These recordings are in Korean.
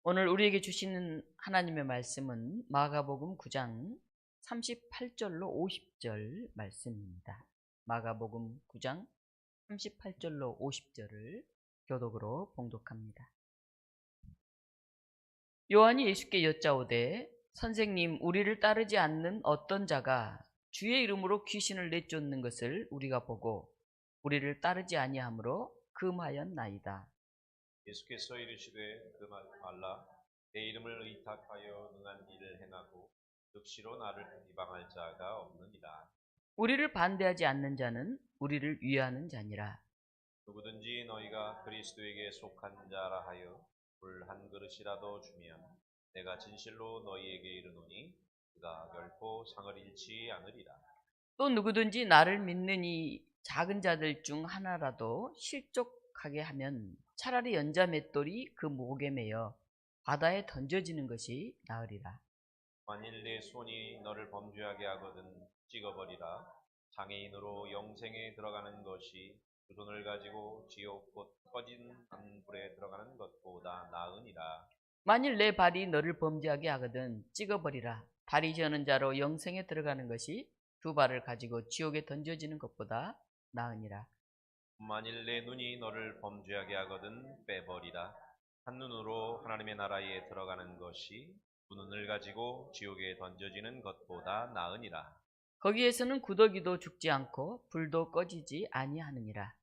오늘 우리에게 주시는 하나님의 말씀은 마가복음 9장 38절로 50절 말씀입니다. 마가복음 9장 38절로 50절을 교독으로 봉독합니다. 요한이 예수께 여짜오되 선생님, 우리를 따르지 않는 어떤 자가 주의 이름으로 귀신을 내쫓는 것을 우리가 보고 우리를 따르지 아니하므로 금하였나이다. 예수께서 이르시되 말라. 내 이름을 의탁하여 능한 일을 행하고 역시로 나를 비방할 자가 없느니라. 우리를 반대하지 않는 자는 우리를 위하는 자니라. 누구든지 너희가 그리스도에게 속한 자라 하여 물 한 그릇이라도 주면 내가 진실로 너희에게 이르노니 그가 결코 상을 잃지 않으리라. 또 누구든지 나를 믿는 이 작은 자들 중 하나라도 실족하게 하면 차라리 연자 맷돌이 그 목에 매여 바다에 던져지는 것이 나으리라. 만일 내 손이 너를 범죄하게 하거든 찍어버리라. 장애인으로 영생에 들어가는 것이 두 손을 가지고 지옥 곧 꺼진 불에 들어가는 것보다 나으니라. 만일 내 발이 너를 범죄하게 하거든 찍어버리라. 발이 저는 자로 영생에 들어가는 것이 두 발을 가지고 지옥에 던져지는 것보다 나으니라. 만일 내 눈이 너를 범죄하게 하거든 빼버리라. 한 눈으로 하나님의 나라에 들어가는 것이 두 눈을 가지고 지옥에 던져지는 것보다 나으니라. 거기에서는 구더기도 죽지 않고 불도 꺼지지 아니하느니라.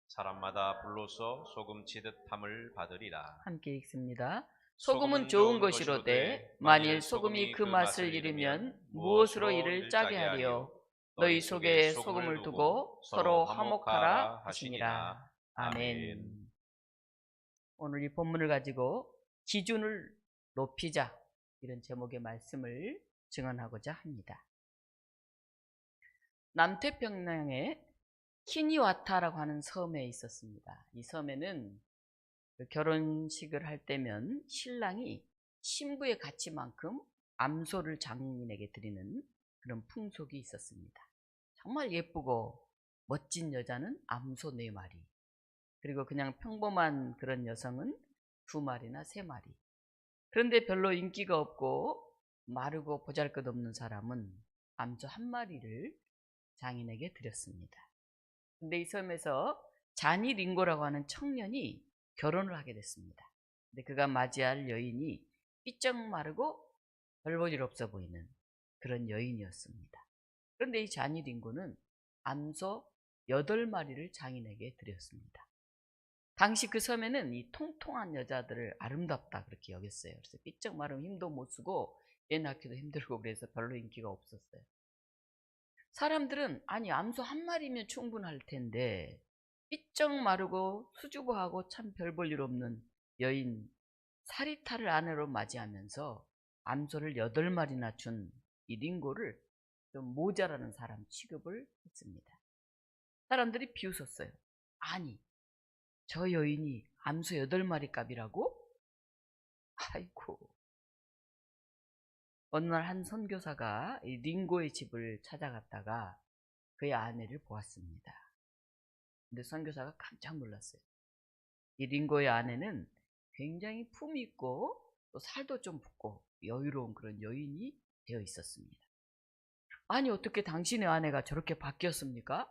사람마다 불로서 소금 치듯 함을 받으리라. 함께 읽습니다. 소금은 소금은 좋은 좋은 것이로되 만일 소금이 그 맛을 잃으면 무엇으로 이를 짜게 하리요. 너희 속에 소금을 두고 서로 화목하라 하시니라. 아멘. 오늘 이 본문을 가지고 기준을 높이자, 이런 제목의 말씀을 증언하고자 합니다. 남태평양에 키니와타라고 하는 섬에 있었습니다. 이 섬에는 결혼식을 할 때면 신랑이 신부의 가치만큼 암소를 장인에게 드리는 그런 풍속이 있었습니다. 정말 예쁘고 멋진 여자는 암소 4마리, 그리고 그냥 평범한 그런 여성은 2마리나 3마리. 그런데 별로 인기가 없고 마르고 보잘것없는 사람은 암소 1마리를 장인에게 드렸습니다. 근데 이 섬에서 자니 링고라고 하는 청년이 결혼을 하게 됐습니다. 근데 그가 맞이할 여인이 삐쩍 마르고 별 볼 일 없어 보이는 그런 여인이었습니다. 그런데 이 자니 링고는 암소 8마리를 장인에게 드렸습니다. 당시 그 섬에는 이 통통한 여자들을 아름답다 그렇게 여겼어요. 그래서 삐쩍 마르면 힘도 못 쓰고 애 낳기도 힘들고 그래서 별로 인기가 없었어요. 사람들은 아니 암소 1마리면 충분할 텐데 삐쩍 마르고 수줍어하고 참 별 볼 일 없는 여인 사리타를 아내로 맞이하면서 암소를 8마리나 준 이 링고를 좀 모자라는 사람 취급을 했습니다. 사람들이 비웃었어요. 아니 저 여인이 암소 8마리 값이라고? 아이고. 어느 날 한 선교사가 이 링고의 집을 찾아갔다가 그의 아내를 보았습니다. 근데 선교사가 깜짝 놀랐어요. 이 링고의 아내는 굉장히 품이 있고 또 살도 좀 붓고 여유로운 그런 여인이 되어 있었습니다. 아니 어떻게 당신의 아내가 저렇게 바뀌었습니까?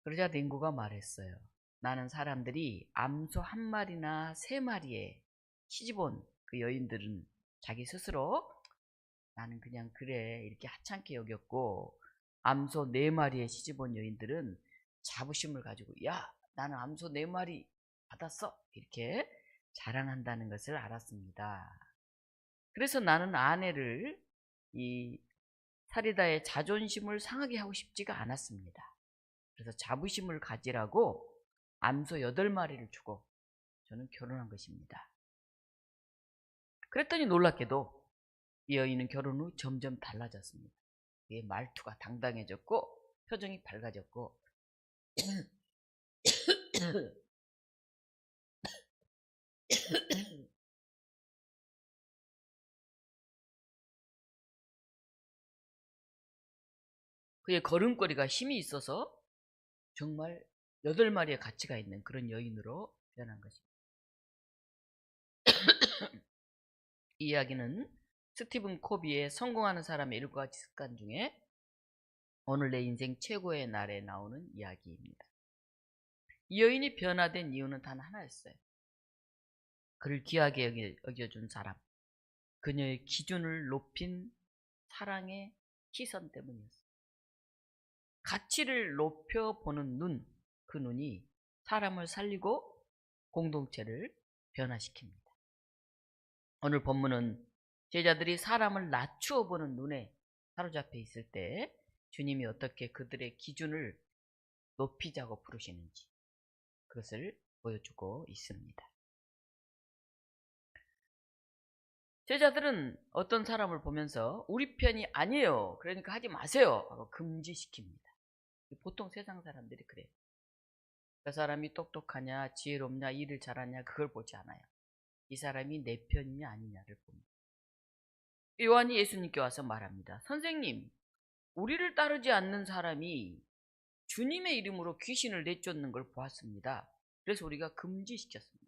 그러자 링고가 말했어요. 나는 사람들이 암소 1마리나 3마리에 시집온 그 여인들은 자기 스스로 나는 그냥 그래 이렇게 하찮게 여겼고, 암소 4마리에 시집온 여인들은 자부심을 가지고 야 나는 암소 4마리 받았어 이렇게 자랑한다는 것을 알았습니다. 그래서 나는 아내를 이 사리다의 자존심을 상하게 하고 싶지가 않았습니다. 그래서 자부심을 가지라고 암소 8마리를 주고 저는 결혼한 것입니다. 그랬더니 놀랍게도 이 여인은 결혼 후 점점 달라졌습니다. 그의 말투가 당당해졌고 표정이 밝아졌고 그의 걸음걸이가 힘이 있어서 정말 8마리의 가치가 있는 그런 여인으로 변한 것입니다. 이 이야기는 스티븐 코비의 성공하는 사람의 7가지 습관 중에 오늘 내 인생 최고의 날에 나오는 이야기입니다. 이 여인이 변화된 이유는 단 하나였어요. 그를 귀하게 여겨준 사람, 그녀의 기준을 높인 사랑의 시선 때문이었어요. 가치를 높여보는 눈, 그 눈이 사람을 살리고 공동체를 변화시킵니다. 오늘 본문은 제자들이 사람을 낮추어 보는 눈에 사로잡혀 있을 때 주님이 어떻게 그들의 기준을 높이자고 부르시는지 그것을 보여주고 있습니다. 제자들은 어떤 사람을 보면서 우리 편이 아니에요, 그러니까 하지 마세요 하고 금지시킵니다. 보통 세상 사람들이 그래요. 그 사람이 똑똑하냐 지혜롭냐 일을 잘하냐 그걸 보지 않아요. 이 사람이 내 편이냐 아니냐를 봅니다. 요한이 예수님께 와서 말합니다. 선생님, 우리를 따르지 않는 사람이 주님의 이름으로 귀신을 내쫓는 걸 보았습니다. 그래서 우리가 금지시켰습니다.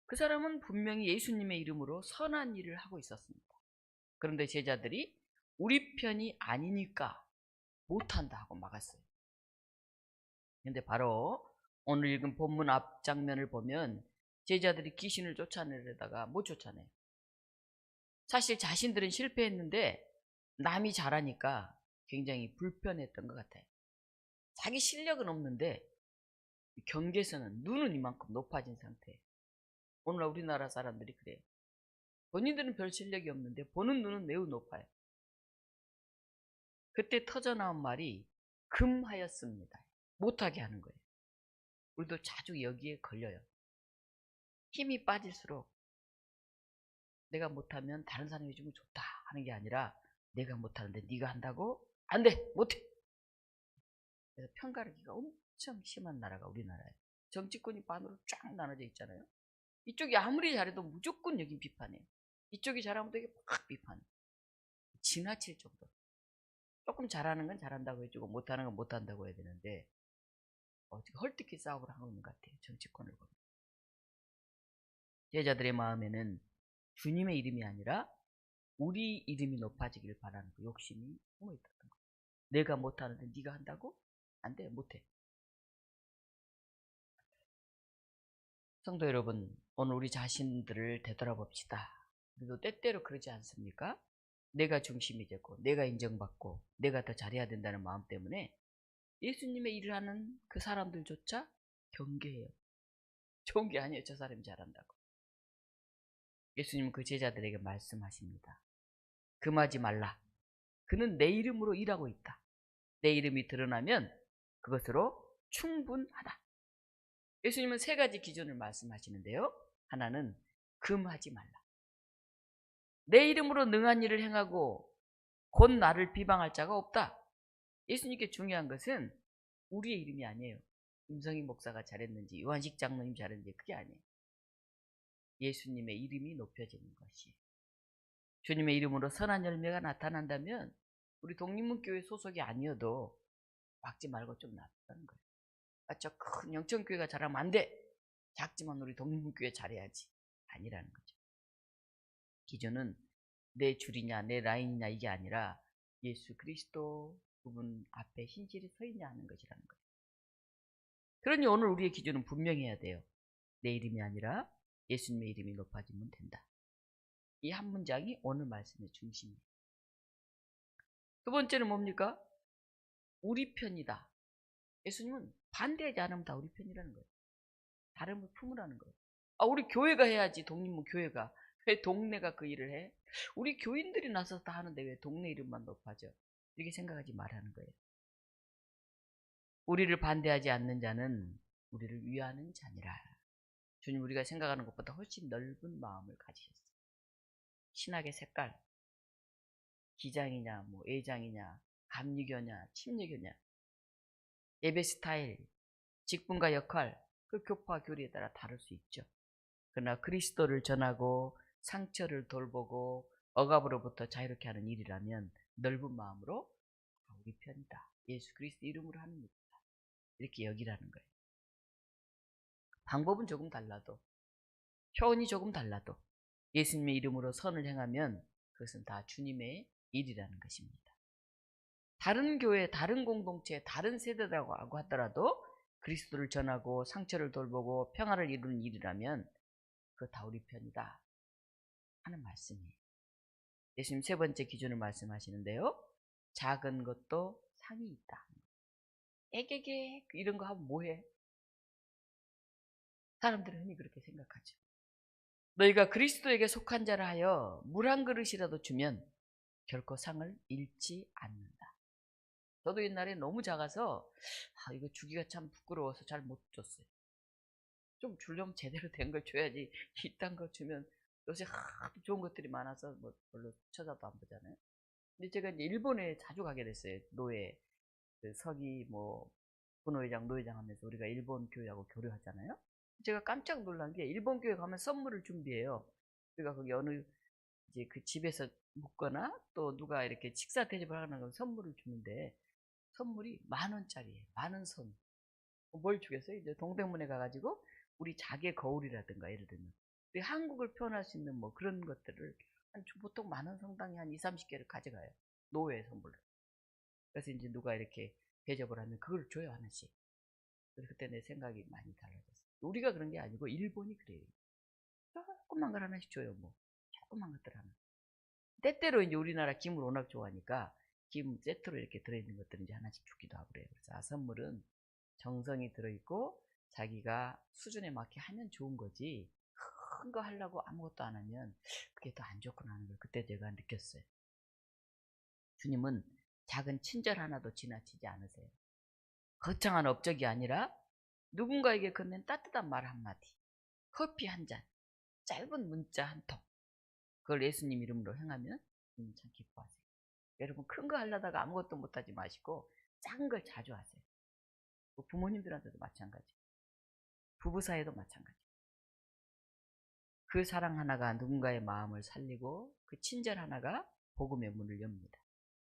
그 사람은 분명히 예수님의 이름으로 선한 일을 하고 있었습니다. 그런데 제자들이 우리 편이 아니니까 못한다 하고 막았어요. 그런데 바로 오늘 읽은 본문 앞 장면을 보면 제자들이 귀신을 쫓아내려다가 못 쫓아내요. 사실 자신들은 실패했는데 남이 잘하니까 굉장히 불편했던 것 같아요. 자기 실력은 없는데 경계선은 눈은 이만큼 높아진 상태예요. 오늘 우리나라 사람들이 그래요. 본인들은 별 실력이 없는데 보는 눈은 매우 높아요. 그때 터져나온 말이 금하였습니다. 못하게 하는 거예요. 우리도 자주 여기에 걸려요. 힘이 빠질수록 내가 못하면 다른 사람이 해주면 좋다 하는 게 아니라 내가 못하는데 네가 한다고? 안 돼! 못해! 그래서 편가르기가 엄청 심한 나라가 우리나라예요. 정치권이 반으로 쫙 나눠져 있잖아요. 이쪽이 아무리 잘해도 무조건 여긴 비판해요. 이쪽이 잘하면 되게 막 비판해요. 지나칠 정도. 조금 잘하는 건 잘한다고 해주고 못하는 건 못한다고 해야 되는데 헐뜯기 싸움을 하고 있는 것 같아요. 정치권을 보면. 제자들의 마음에는 주님의 이름이 아니라 우리 이름이 높아지길 바라는 그 욕심이 숨어있던 거예요. 내가 못하는데 네가 한다고? 안 돼, 못해. 성도 여러분, 오늘 우리 자신들을 되돌아봅시다. 우리도 때때로 그러지 않습니까? 내가 중심이 되고 내가 인정받고 내가 더 잘해야 된다는 마음 때문에 예수님의 일을 하는 그 사람들조차 경계해요. 좋은 게 아니에요. 저 사람이 잘한다고. 예수님은 그 제자들에게 말씀하십니다. 금하지 말라. 그는 내 이름으로 일하고 있다. 내 이름이 드러나면 그것으로 충분하다. 예수님은 3가지 기준을 말씀하시는데요. 하나는 금하지 말라. 내 이름으로 능한 일을 행하고 곧 나를 비방할 자가 없다. 예수님께 중요한 것은 우리의 이름이 아니에요. 임성희 목사가 잘했는지 요한식 장로님 잘했는지 그게 아니에요. 예수님의 이름이 높여지는 것이. 주님의 이름으로 선한 열매가 나타난다면 우리 독립문교회 소속이 아니어도 막지 말고 좀 놔두라는 거예요. 저 큰 영천교회가 잘하면 안 돼. 작지만 우리 독립문교회 잘해야지. 아니라는 거죠. 기준은 내 줄이냐 내 라인이냐 이게 아니라 예수 그리스도 그분 앞에 신실히 서 있냐 하는 것이라는 거예요. 그러니 오늘 우리의 기준은 분명해야 돼요. 내 이름이 아니라 예수님의 이름이 높아지면 된다. 이 한 문장이 오늘 말씀의 중심이에요. 두 번째는 뭡니까? 우리 편이다. 예수님은 반대하지 않으면 다 우리 편이라는 거예요. 다름을 품으라는 거예요. 우리 교회가 해야지. 독립문 교회가. 왜 동네가 그 일을 해? 우리 교인들이 나서서 다 하는데 왜 동네 이름만 높아져? 이렇게 생각하지 말라는 거예요. 우리를 반대하지 않는 자는 우리를 위하는 자니라. 주님 우리가 생각하는 것보다 훨씬 넓은 마음을 가지셨어요. 신학의 색깔, 기장이냐, 애장이냐, 감리교냐, 침례교냐, 예배 스타일, 직분과 역할, 그 교파 교리에 따라 다를 수 있죠. 그러나 그리스도를 전하고 상처를 돌보고 억압으로부터 자유롭게 하는 일이라면 넓은 마음으로 우리 편이다. 예수 그리스도 이름으로 하는 일이다. 이렇게 여기라는 거예요. 방법은 조금 달라도 표현이 조금 달라도 예수님의 이름으로 선을 행하면 그것은 다 주님의 일이라는 것입니다. 다른 교회, 다른 공동체, 다른 세대라고 하더라도 그리스도를 전하고 상처를 돌보고 평화를 이루는 일이라면 그거 다 우리 편이다 하는 말씀이에요. 예수님 세 번째 기준을 말씀하시는데요. 작은 것도 상이 있다. 애게게 이런 거 하면 뭐해? 사람들은 흔히 그렇게 생각하죠. 너희가 그리스도에게 속한 자라 하여 물 한 그릇이라도 주면 결코 상을 잃지 않는다. 저도 옛날에 너무 작아서 이거 주기가 참 부끄러워서 잘 못 줬어요. 좀 주려면 제대로 된 걸 줘야지 이딴 거 주면 요새 하도 좋은 것들이 많아서 뭐 별로 쳐다도 안 보잖아요. 근데 제가 이제 일본에 자주 가게 됐어요. 노예, 그 서기 뭐 부노회장, 노회장 하면서 우리가 일본 교회하고 교류하잖아요. 제가 깜짝 놀란 게 일본 교회 가면 선물을 준비해요. 우리가 거기 어느 이제 그 집에서 묵거나 또 누가 이렇게 식사 대접을 하는 건 선물을 주는데 선물이 10,000원짜리예요. 10,000원 선. 뭘 주겠어요? 이제 동대문에 가가지고 우리 자개 거울이라든가 예를 들면 우리 한국을 표현할 수 있는 뭐 그런 것들을 보통 10,000원 상당히 한 20, 30개를 가져가요. 노예 선물로. 그래서 이제 누가 이렇게 대접을 하면 그걸 줘요, 하나씩. 그래서 그때 내 생각이 많이 달라졌어요. 우리가 그런 게 아니고 일본이 그래요. 조그만 걸 하나씩 줘요, 뭐. 조그만 것들 하나. 때때로 이제 우리나라 김을 워낙 좋아하니까 김 세트로 이렇게 들어있는 것들을 이제 하나씩 주기도 하고 그래요. 그래서 선물은 정성이 들어있고 자기가 수준에 맞게 하면 좋은 거지 큰 거 하려고 아무것도 안 하면 그게 더 안 좋구나 하는 걸 그때 제가 느꼈어요. 주님은 작은 친절 하나도 지나치지 않으세요. 거창한 업적이 아니라 누군가에게 건넨 따뜻한 말 한마디, 커피 한 잔, 짧은 문자 한 통, 그걸 예수님 이름으로 행하면 참 기뻐하세요. 여러분 큰 거 하려다가 아무것도 못하지 마시고 작은 걸 자주 하세요. 부모님들한테도 마찬가지, 부부 사이도 마찬가지. 그 사랑 하나가 누군가의 마음을 살리고 그 친절 하나가 복음의 문을 엽니다.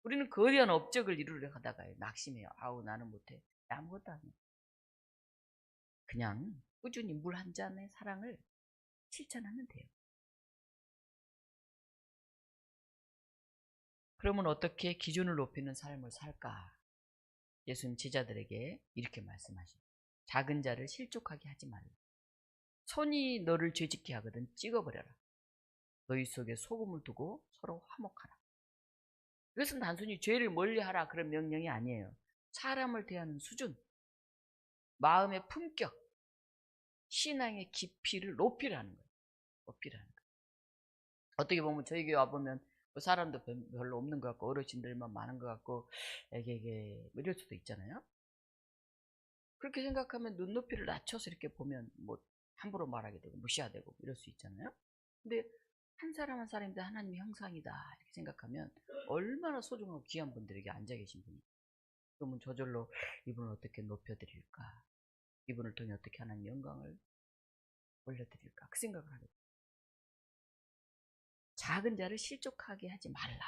우리는 거대한 업적을 이루려 하다가요 낙심해요. 아우 나는 못해. 아무것도 안 해. 그냥 꾸준히 물 한 잔의 사랑을 실천하면 돼요. 그러면 어떻게 기준을 높이는 삶을 살까? 예수님 제자들에게 이렇게 말씀하십니다. 작은 자를 실족하게 하지 말라. 손이 너를 죄짓게 하거든 찍어버려라. 너희 속에 소금을 두고 서로 화목하라. 이것은 단순히 죄를 멀리하라 그런 명령이 아니에요. 사람을 대하는 수준, 마음의 품격, 신앙의 깊이를 높이라는 거예요. 높이라는 거예요. 어떻게 보면 저희 교회 와보면 뭐 사람도 별로 없는 것 같고 어르신들만 많은 것 같고 애게게 이럴 수도 있잖아요. 그렇게 생각하면 눈높이를 낮춰서 이렇게 보면 뭐 함부로 말하게 되고 무시하게 되고 이럴 수 있잖아요. 근데 한 사람 한 사람인데 하나님의 형상이다 이렇게 생각하면 얼마나 소중하고 귀한 분들에게 앉아 계신 분이. 그러면 저절로 이분을 어떻게 높여드릴까, 이분을 통해 어떻게 하나님의 영광을 올려드릴까 그 생각을 하게 돼요. 작은 자를 실족하게 하지 말라.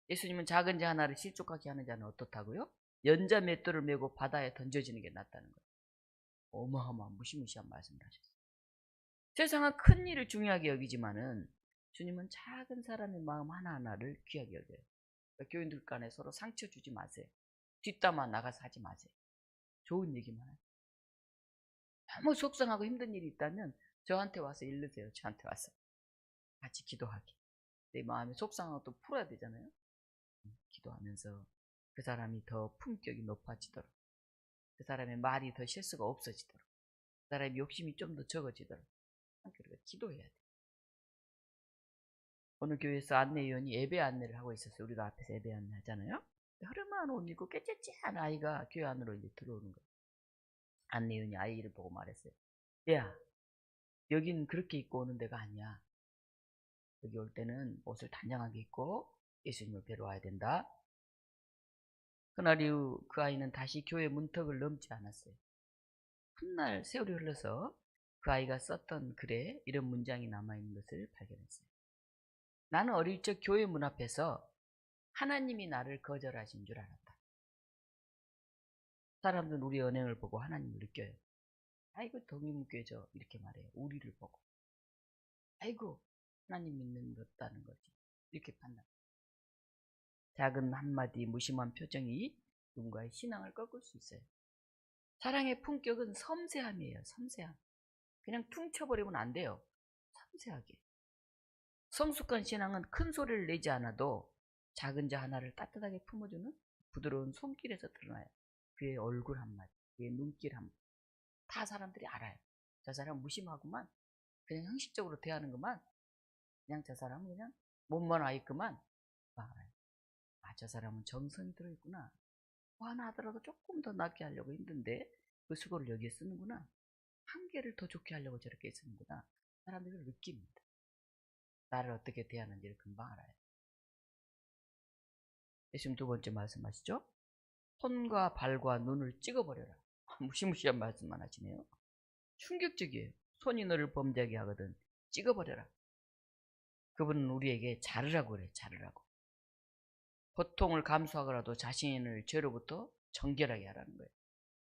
예수님은 작은 자 하나를 실족하게 하는 자는 어떻다고요? 연자 맷돌을 메고 바다에 던져지는 게 낫다는 거예요. 어마어마한 무시무시한 말씀을 하셨어요. 세상은 큰 일을 중요하게 여기지만은 주님은 작은 사람의 마음 하나하나를 귀하게 여겨요. 그러니까 교인들 간에 서로 상처 주지 마세요. 뒷담화 나가서 하지 마세요. 좋은 얘기만 하세요. 너무 속상하고 힘든 일이 있다면 저한테 와서 일르세요. 저한테 와서 같이 기도하게. 내 마음이 속상하고 또 풀어야 되잖아요. 기도하면서 그 사람이 더 품격이 높아지도록, 그 사람의 말이 더 실수가 없어지도록, 그 사람의 욕심이 좀 더 적어지도록 함께 우리가 기도해야 돼요. 어느 교회에서 안내위원이 예배 안내를 하고 있었어요. 우리가 앞에서 예배 안내 하잖아요. 허름한 옷 입고 깨째째한 아이가 교회 안으로 이제 들어오는 거예요. 안내위원이 아이를 보고 말했어요. 야, 여긴 그렇게 입고 오는 데가 아니야. 여기 올 때는 옷을 단정하게 입고 예수님을 뵈러 와야 된다. 그날 이후 그 아이는 다시 교회 문턱을 넘지 않았어요. 훗날 세월이 흘러서 그 아이가 썼던 글에 이런 문장이 남아있는 것을 발견했어요. 나는 어릴 적 교회 문 앞에서 하나님이 나를 거절하신 줄 알았다. 사람들은 우리 언행을 보고 하나님을 느껴요. 아이고 동임교죠 이렇게 말해요. 우리를 보고. 아이고 하나님 믿는다는 거지. 이렇게 판단. 작은 한마디 무심한 표정이 누군가의 신앙을 꺾을 수 있어요. 사랑의 품격은 섬세함이에요. 섬세함. 그냥 퉁 쳐버리면 안 돼요. 섬세하게. 성숙한 신앙은 큰 소리를 내지 않아도 작은 자 하나를 따뜻하게 품어주는 부드러운 손길에서 드러나요. 그의 얼굴 한마디, 그의 눈길 한마디. 다 사람들이 알아요. 저 사람 무심하구만. 그냥 형식적으로 대하는 것만. 그냥 저 사람은 그냥 몸만 와 있구만. 알아요. 아, 저 사람은 정성이 들어있구나. 뭐 하나 하더라도 조금 더 낫게 하려고 힘든데 그 수고를 여기에 쓰는구나. 한 개를 더 좋게 하려고 저렇게 쓰는구나. 사람들이 느낍니다. 나를 어떻게 대하는지를 금방 알아요. 예수님 두 번째 말씀하시죠. 손과 발과 눈을 찍어버려라. 무시무시한 말씀만 하시네요. 충격적이에요. 손이 너를 범죄하게 하거든 찍어버려라. 그분은 우리에게 자르라고 그래요. 자르라고. 고통을 감수하더라도 자신을 죄로부터 정결하게 하라는 거예요.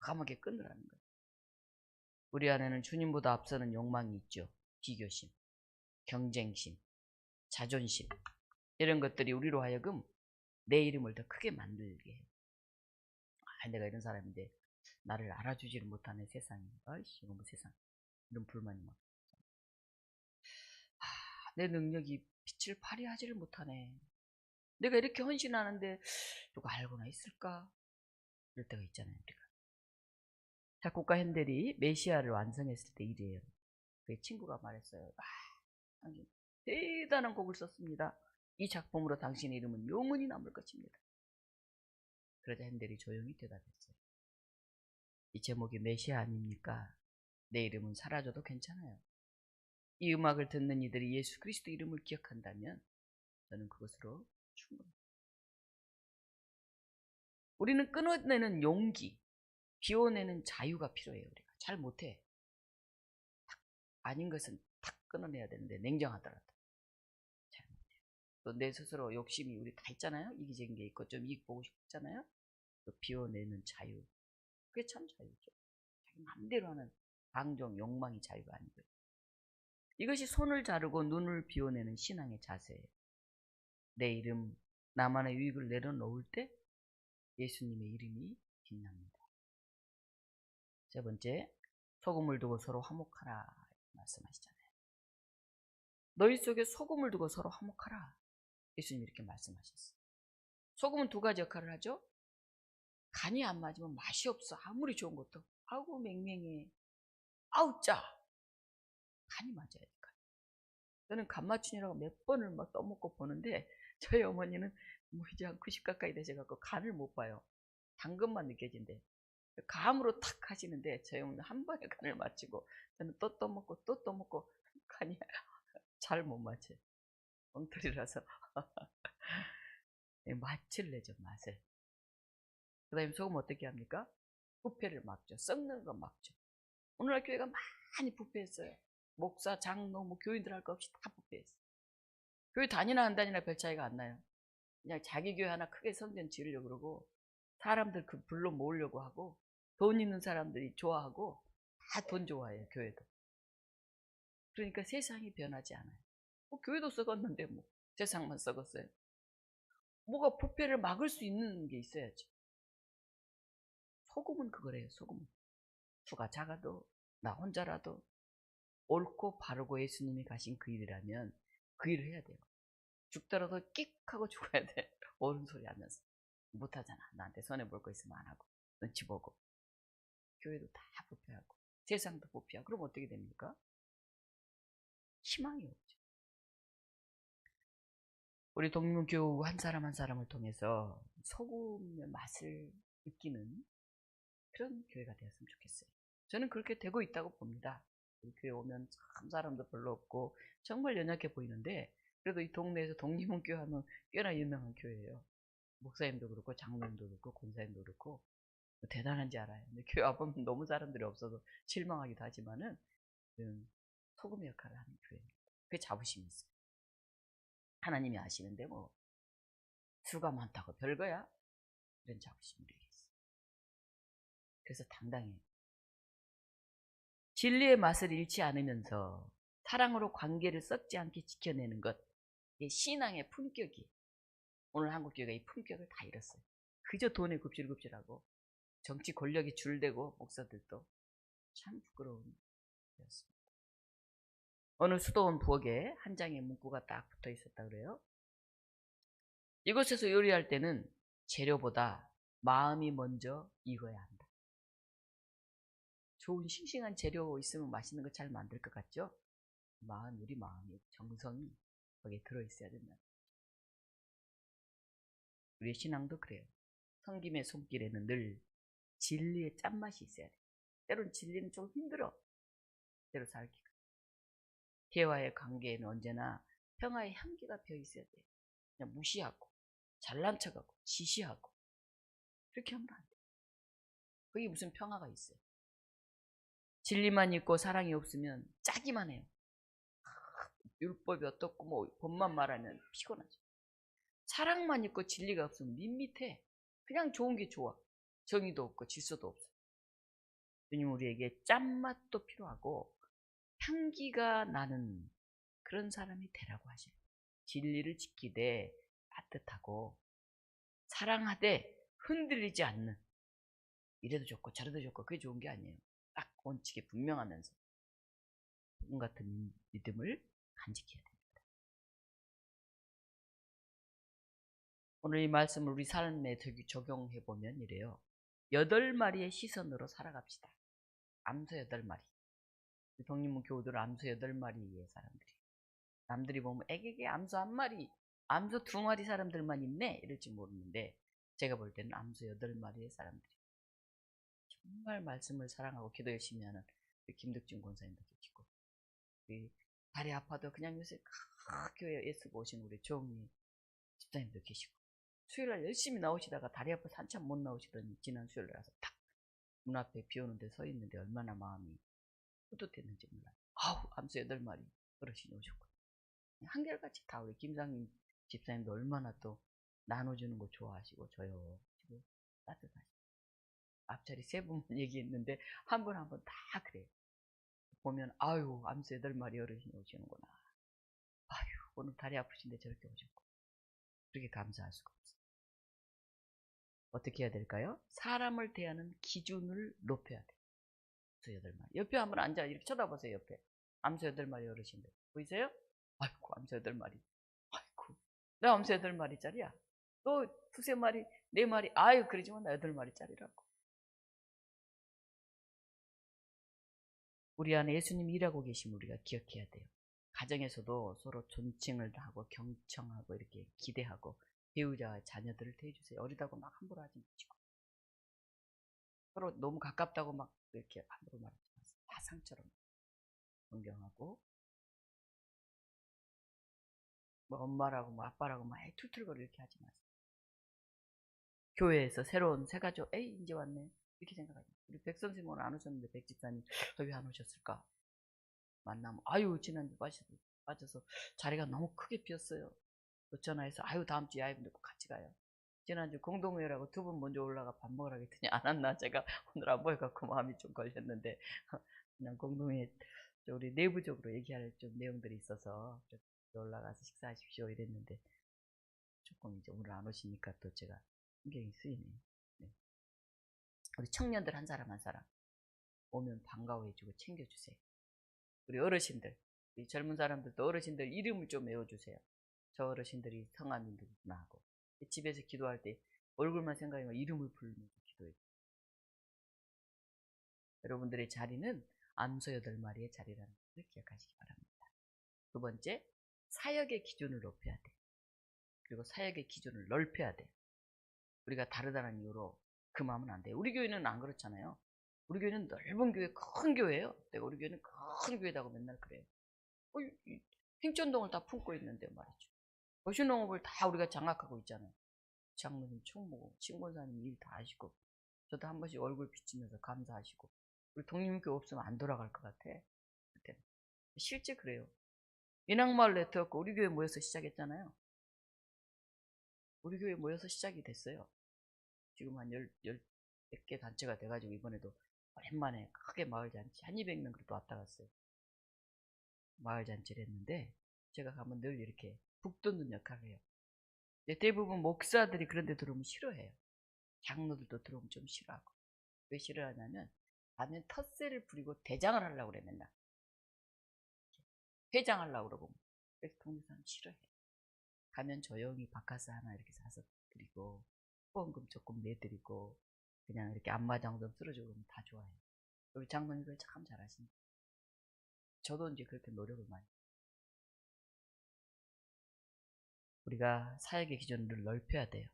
감하게 끊으라는 거예요. 우리 안에는 주님보다 앞서는 욕망이 있죠. 비교심, 경쟁심, 자존심 이런 것들이 우리로 하여금 내 이름을 더 크게 만들게 해요. 아, 내가 이런 사람인데 나를 알아주지를 못하네 세상이. 아이씨 이거 뭐 세상. 이런 불만이 막. 아, 내 능력이 빛을 발휘하지를 못하네. 내가 이렇게 헌신하는데 누가 알고나 있을까? 이럴 때가 있잖아요. 우리가. 작곡가 핸델이 메시아를 완성했을 때 이래요. 그 친구가 말했어요. 아, 당신 대단한 곡을 썼습니다. 이 작품으로 당신의 이름은 영원히 남을 것입니다. 그러자 핸델이 조용히 대답했어요. 이 제목이 메시아 아닙니까? 내 이름은 사라져도 괜찮아요. 이 음악을 듣는 이들이 예수 그리스도 이름을 기억한다면 저는 그것으로 충분합니다. 우리는 끊어내는 용기, 비워내는 자유가 필요해요. 우리가 잘 못해. 아닌 것은 탁 끊어내야 되는데 냉정하더라도 잘 못해요. 또 내 스스로 욕심이 우리 다 있잖아요. 이기적인 게 있고 좀 이익 보고 싶잖아요. 또 비워내는 자유. 그게 참 자유죠. 자기 마음대로 하는 방종, 욕망이 자유가 아니고요. 이것이 손을 자르고 눈을 비워내는 신앙의 자세예요. 내 이름, 나만의 유익을 내려놓을 때 예수님의 이름이 빛납니다. 세 번째, 소금을 두고 서로 화목하라 말씀하시잖아요. 너희 속에 소금을 두고 서로 화목하라. 예수님이 이렇게 말씀하셨어요. 소금은 두 가지 역할을 하죠. 간이 안 맞으면 맛이 없어. 아무리 좋은 것도. 아우 맹맹해. 아우 짜. 간이 맞아야 돼. 저는 간 맞춘이라고 몇 번을 막 떠먹고 보는데 저희 어머니는 뭐 이제 한 90 가까이 되셔갖고 간을 못 봐요. 당근만 느껴진대. 감으로 탁 하시는데 저희 어머니는 한 번에 간을 맞추고 저는 또 떠먹고 또 떠먹고 간이 잘 못 맞춰요. 엉터리라서 맛을 내죠. 맛을. 그 다음에 소금 어떻게 합니까? 부패를 막죠. 썩는 거 막죠. 오늘날 교회가 많이 부패했어요. 목사, 장로, 뭐 교인들 할 거 없이 다 부패했어요. 교회 다니나 안 다니나 별 차이가 안 나요. 그냥 자기 교회 하나 크게 성전 지으려고 그러고 사람들 그 불러 모으려고 하고 돈 있는 사람들이 좋아하고 다 돈 좋아해요. 교회도. 그러니까 세상이 변하지 않아요. 뭐 교회도 썩었는데 뭐 세상만 썩었어요. 뭐가 부패를 막을 수 있는 게 있어야지. 소금은 그거래요. 소금은. 수가 작아도 나 혼자라도 옳고 바르고 예수님이 가신 그 일이라면 그 일을 해야 돼요. 죽더라도 끽 하고 죽어야 돼. 옳은 소리 하면서. 못하잖아. 나한테 손해볼 거 있으면 안 하고 눈치 보고. 교회도 다 부패하고 세상도 부패하고 그럼 어떻게 됩니까? 희망이 없죠. 우리 동문교우 한 사람 한 사람을 통해서 소금의 맛을 느끼는 그런 교회가 되었으면 좋겠어요. 저는 그렇게 되고 있다고 봅니다. 우리 교회 오면 참 사람도 별로 없고 정말 연약해 보이는데 그래도 이 동네에서 동리문교회 하면 꽤나 유명한 교회예요. 목사님도 그렇고 장로님도 그렇고 권사님도 그렇고 대단한지 알아요. 근데 교회 와보면 너무 사람들이 없어서 실망하기도 하지만은 소금의 역할을 하는 교회입니다. 그게 자부심이 있어요. 하나님이 아시는데 뭐 수가 많다고 별거야? 이런 자부심이 우리에게 있어요. 그래서 당당히 진리의 맛을 잃지 않으면서 사랑으로 관계를 썩지 않게 지켜내는 것, 이게 신앙의 품격이. 오늘 한국교회가 이 품격을 다 잃었어요. 그저 돈에 굽질굽질하고 정치 권력이 줄대고 목사들도 참 부끄러운 일이었습니다. 어느 수도원 부엌에 한 장의 문구가 딱 붙어 있었다 그래요. 이곳에서 요리할 때는 재료보다 마음이 먼저 익어야 한다. 좋은 싱싱한 재료 있으면 맛있는 거 잘 만들 것 같죠? 우리 마음이, 정성이 거기에 들어있어야 된다. 우리의 신앙도 그래요. 성김의 손길에는 늘 진리의 짠맛이 있어야 돼. 때론 진리는 좀 힘들어. 때로 살기가. 대화의 관계에는 언제나 평화의 향기가 배어 있어야 돼. 그냥 무시하고 잘난 척하고 지시하고 그렇게 하면 안 돼. 거기 무슨 평화가 있어요. 진리만 있고 사랑이 없으면 짜기만 해요. 율법이 어떻고 뭐 법만 말하면 피곤하죠. 사랑만 있고 진리가 없으면 밋밋해. 그냥 좋은 게 좋아. 정의도 없고 질서도 없어. 주님 우리에게 짠맛도 필요하고 향기가 나는 그런 사람이 되라고 하셔요. 진리를 지키되 따뜻하고 사랑하되 흔들리지 않는, 이래도 좋고 저래도 좋고 그게 좋은 게 아니에요. 딱 원칙이 분명하면서 복음 같은 믿음을 간직해야 됩니다. 오늘 이 말씀을 우리 삶에 적용해 보면 이래요. 8마리의 시선으로 살아갑시다. 암소 8마리. 독립문 교우들은 암소 8마리의 사람들이. 남들이 보면 애기게 암소 1마리, 암소 2마리 사람들만 있네 이럴지 모르는데 제가 볼 때는 암소 8마리의 사람들이 정말 말씀을 사랑하고 기도 열심히 하는 김덕진 권사님도 계시고, 다리 아파도 그냥 요새 교회에 애쓰고 오신 우리 조홍희 집사님도 계시고, 수요일날 열심히 나오시다가 다리 아파서 한참 못 나오시더니 지난 수요일날 와서 탁 문 앞에 비 오는데 서 있는데 얼마나 마음이 뿌듯했는지 몰라요. 아우, 암소 8마리 어르신이 오셨고, 한결같이 다 우리 김상민 집사님도 얼마나 또 나눠주는 거 좋아하시고 저요 따뜻하시고, 앞자리 3분 얘기했는데 한 분 한 분 다 그래요. 보면 아유, 암소 8마리 어르신이 오시는구나. 아유, 오늘 다리 아프신데 저렇게 오셨고. 그렇게 감사할 수가 없어요. 어떻게 해야 될까요? 사람을 대하는 기준을 높여야 돼요. 암소 8마리. 옆에 한번 앉아 이렇게 쳐다보세요. 옆에 암소 8마리 어르신들 보이세요? 아이고, 암소 8마리. 아이고, 나 암소 8마리짜리야. 또 2-3마리, 4마리. 아유, 그러지만 나 8마리짜리라고. 우리 안에 예수님이 일하고 계심을 우리가 기억해야 돼요. 가정에서도 서로 존칭을 하고 경청하고 이렇게 기대하고 배우자와 자녀들을 대해주세요. 어리다고 막 함부로 하지 마시고, 서로 너무 가깝다고 막 이렇게 함부로 말하지 마세요. 다 상처럼 존경하고, 뭐 엄마라고 뭐 아빠라고 막 툴툴거리 이렇게 하지 마세요. 교회에서 새로운 새 가족, 에이 이제 왔네 이렇게 생각하지 마세요. 우리 백 선생님 오늘 안 오셨는데 백 집사님 왜 안 오셨을까? 만나면 아유 지난주 빠져서 자리가 너무 크게 비었어요. 또 전화해서 아유 다음 주에 아이분들 꼭 같이 가요. 지난주 공동회의라고 2분 먼저 올라가 밥 먹으라 했더니 안 왔나. 제가 오늘 안 보여갖고 마음이 좀 걸렸는데 그냥 공동회의 우리 내부적으로 얘기할 좀 내용들이 있어서 올라가서 식사하십시오 이랬는데 조금 이제 오늘 안 오시니까 또 제가 신경이 쓰이네요. 네. 우리 청년들 한 사람 한 사람 오면 반가워해주고 챙겨주세요. 우리 어르신들, 우리 젊은 사람들도 어르신들 이름을 좀 외워주세요. 저 어르신들이 성함이 누구나 하고, 집에서 기도할 때 얼굴만 생각하면 이름을 부르면서 기도해요. 여러분들의 자리는 암소 8마리의 자리라는 것을 기억하시기 바랍니다. 2번째, 사역의 기준을 높여야 돼. 그리고 사역의 기준을 넓혀야 돼. 우리가 다르다는 이유로 금하면 안 돼요. 우리 교회는 안 그렇잖아요. 우리 교회는 넓은 교회, 큰 교회예요. 내가 우리 교회는 큰 교회다고 맨날 그래요. 행전동을 다 품고 있는데 말이죠. 거시농업을 다 우리가 장악하고 있잖아요. 장로님, 총무, 신권사님 일 다 하시고, 저도 한 번씩 얼굴 비치면서 감사하시고, 우리 독립교회 없으면 안 돌아갈 것 같아. 그때는. 실제 그래요. 인왕마을 네트워크 우리 교회 모여서 시작했잖아요. 우리 교회 모여서 시작이 됐어요. 지금 한 10개 단체가 돼가지고 이번에도 오랜만에 크게 마을잔치, 한 200명 그래도 왔다 갔어요. 마을잔치를 했는데, 제가 가면 늘 이렇게 북돋는 역할을 해요. 근데 대부분 목사들이 그런 데 들어오면 싫어해요. 장로들도 들어오면 좀 싫어하고. 왜 싫어하냐면, 가면 텃세를 부리고 대장을 하려고 그래, 맨날. 회장하려고 그러고. 그래서 동료사는 싫어해. 가면 조용히 바카스 하나 이렇게 사서 드리고, 후원금 조금 내드리고, 그냥 이렇게 안마장 좀 쓸어주고 그러면 다 좋아해요. 우리 장로님들 참 잘하십니다. 저도 이제 그렇게 노력을 많이. 우리가 사역의 기준을 넓혀야 돼요.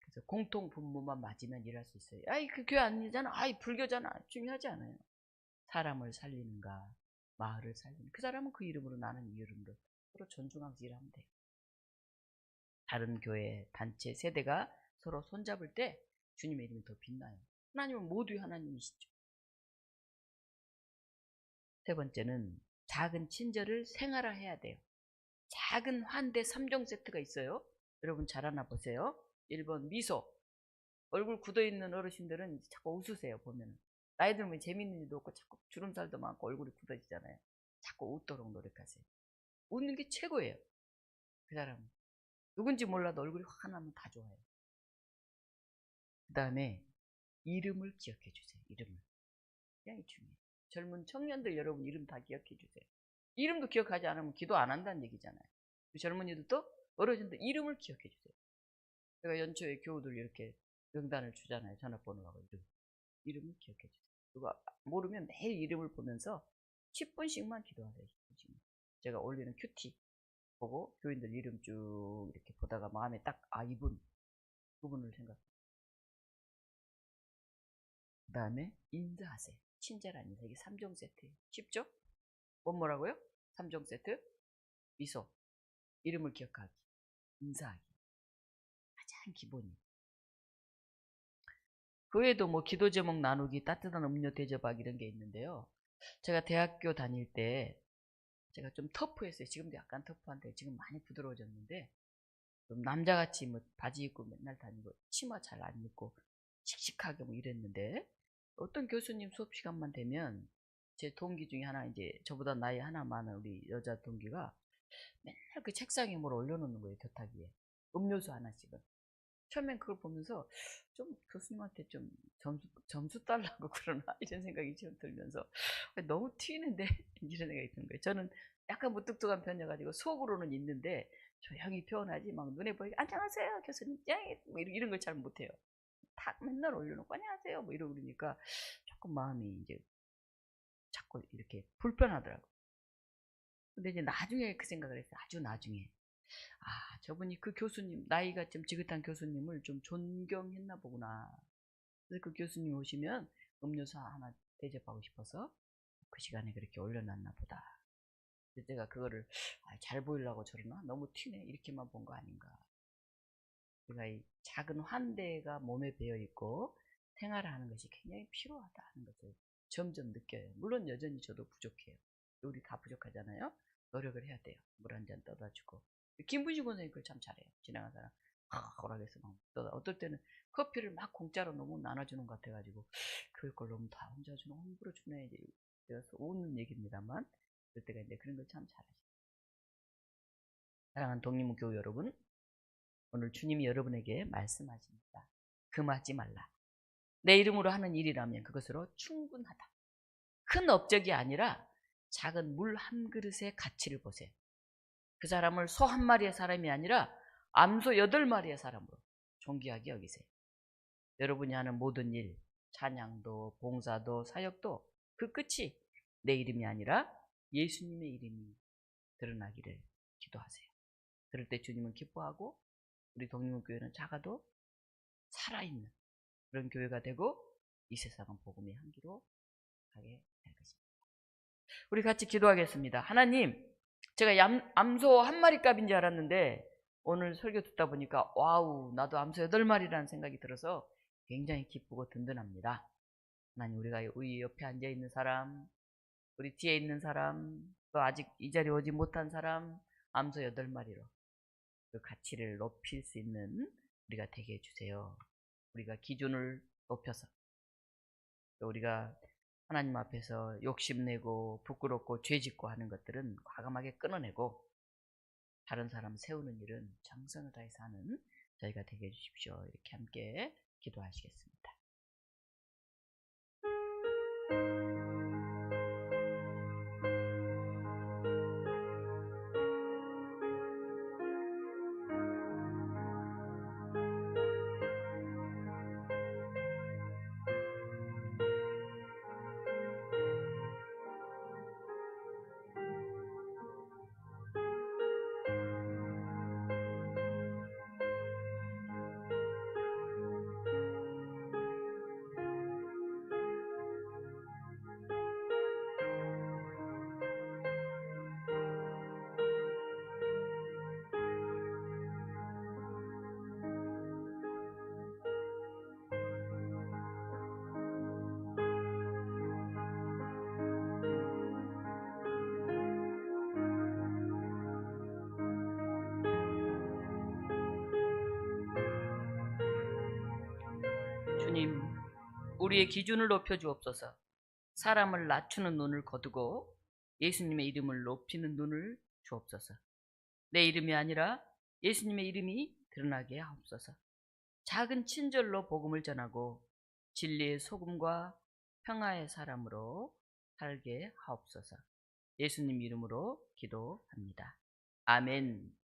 그래서 공통 분모만 맞으면 일할 수 있어요. 아이, 그 교회 아니잖아. 아이, 불교잖아. 중요하지 않아요. 사람을 살리는가, 마을을 살리는. 그 사람은 그 이름으로, 나는 이 이름으로 서로 존중하면서 일하면 돼요. 다른 교회, 단체, 세대가 서로 손잡을 때 주님의 이름이 더 빛나요. 하나님은 모두의 하나님이시죠. 세 번째는 작은 친절을 생활화해야 돼요. 작은 환대 3종 세트가 있어요. 여러분 잘 하나 보세요. 1번 미소. 얼굴 굳어있는 어르신들은 자꾸 웃으세요. 보면 나이 들면 재밌는 일도 없고 자꾸 주름살도 많고 얼굴이 굳어지잖아요. 자꾸 웃도록 노력하세요. 웃는 게 최고예요. 그 사람은 누군지 몰라도 얼굴이 환하면 다 좋아요. 그 다음에 이름을 기억해 주세요. 이름을. 굉장히 중요해요. 젊은 청년들 여러분 이름 다 기억해 주세요. 이름도 기억하지 않으면 기도 안 한다는 얘기잖아요. 젊은이들도 어르신들 이름을 기억해 주세요. 제가 연초에 교우들 이렇게 명단을 주잖아요. 전화번호하고 이름을 기억해 주세요. 누가 모르면 매일 이름을 보면서 10분씩만 기도하세요. 10분씩만. 제가 올리는 큐티 보고 교인들 이름 쭉 이렇게 보다가 마음에 딱 이분, 그분을 생각해요. 그 다음에 인사하세요. 친절한 인사. 이게 3종 세트예요. 쉽죠? 뭐라고요? 3종 세트. 미소, 이름을 기억하기, 인사하기. 가장 기본이에요. 그 외에도 뭐 기도 제목 나누기, 따뜻한 음료 대접하기 이런 게 있는데요. 제가 대학교 다닐 때 제가 좀 터프했어요. 지금도 약간 터프한데 지금 많이 부드러워졌는데, 좀 남자같이 뭐 바지 입고 맨날 다니고 치마 잘 안 입고 씩씩하게 뭐 이랬는데, 어떤 교수님 수업 시간만 되면 제 동기 중에 하나, 이제 저보다 나이 하나 많은 우리 여자 동기가 맨날 그 책상에 뭘 올려놓는 거예요. 교탁 위에 음료수 하나씩은. 처음엔 그걸 보면서 좀 교수님한테 좀 점수 달라고 그러나 이런 생각이 좀 들면서 너무 튀는데 이런 생각이 드는 거예요. 저는 약간 무뚝뚝한 편이어가지고 속으로는 있는데 조용히 표현하지 막 눈에 보이게 안녕하세요 교수님 뭐 이런 걸 잘 못해요. 탁 맨날 올려놓고 안녕하세요 뭐 이러고 그러니까 조금 마음이 이제 자꾸 이렇게 불편하더라고요. 근데 이제 나중에 그 생각을 했어요. 아주 나중에. 저분이 그 교수님, 나이가 좀 지긋한 교수님을 좀 존경했나 보구나. 그래서 그 교수님 오시면 음료수 하나 대접하고 싶어서 그 시간에 그렇게 올려놨나 보다. 그래서 제가 그거를 잘 보이려고 저러나? 너무 튀네. 이렇게만 본 거 아닌가. 제가 이 작은 환대가 몸에 배어있고 생활을 하는 것이 굉장히 필요하다 하는 것을 점점 느껴요. 물론 여전히 저도 부족해요. 우리 다 부족하잖아요. 노력을 해야 돼요. 물 한 잔 떠다 주고. 김부식 원장님 그걸 참 잘해요. 지나간 사람 허락해서 막 떠다. 어떨 때는 커피를 막 공짜로 너무 나눠주는 것 같아가지고 그럴 걸 너무 다 혼자 주는 hom부로 주네. 이제 그래서 웃는 얘기입니다만 그럴 때가 이제 그런 걸 참 잘하시죠. 사랑하는 독립교회 여러분, 오늘 주님이 여러분에게 말씀하십니다. 금하지 말라. 내 이름으로 하는 일이라면 그것으로 충분하다. 큰 업적이 아니라 작은 물 한 그릇의 가치를 보세요. 그 사람을 소 한 마리의 사람이 아니라 암소 8마리의 사람으로 존귀하게 여기세요. 여러분이 하는 모든 일, 찬양도 봉사도 사역도 그 끝이 내 이름이 아니라 예수님의 이름이 드러나기를 기도하세요. 그럴 때 주님은 기뻐하고 우리 독립교회는 작아도 살아있는 그런 교회가 되고 이 세상은 복음의 향기로 가게 될 것입니다. 우리 같이 기도하겠습니다. 하나님, 제가 암소 한 마리 값인 줄 알았는데 오늘 설교 듣다 보니까 와우, 나도 암소 8마리라는 생각이 들어서 굉장히 기쁘고 든든합니다. 하나님, 우리가 우리 옆에 앉아있는 사람, 우리 뒤에 있는 사람, 또 아직 이 자리에 오지 못한 사람, 암소 8마리로 그 가치를 높일 수 있는 우리가 되게 해주세요. 우리가 기준을 높여서 또 우리가 하나님 앞에서 욕심내고 부끄럽고 죄짓고 하는 것들은 과감하게 끊어내고 다른 사람 세우는 일은 정성을 다해서 하는 저희가 되게 해주십시오. 이렇게 함께 기도하시겠습니다. 주님, 우리의 기준을 높여 주옵소서. 사람을 낮추는 눈을 거두고 예수님의 이름을 높이는 눈을 주옵소서. 내 이름이 아니라 예수님의 이름이 드러나게 하옵소서. 작은 친절로 복음을 전하고 진리의 소금과 평화의 사람으로 살게 하옵소서. 예수님 이름으로 기도합니다. 아멘.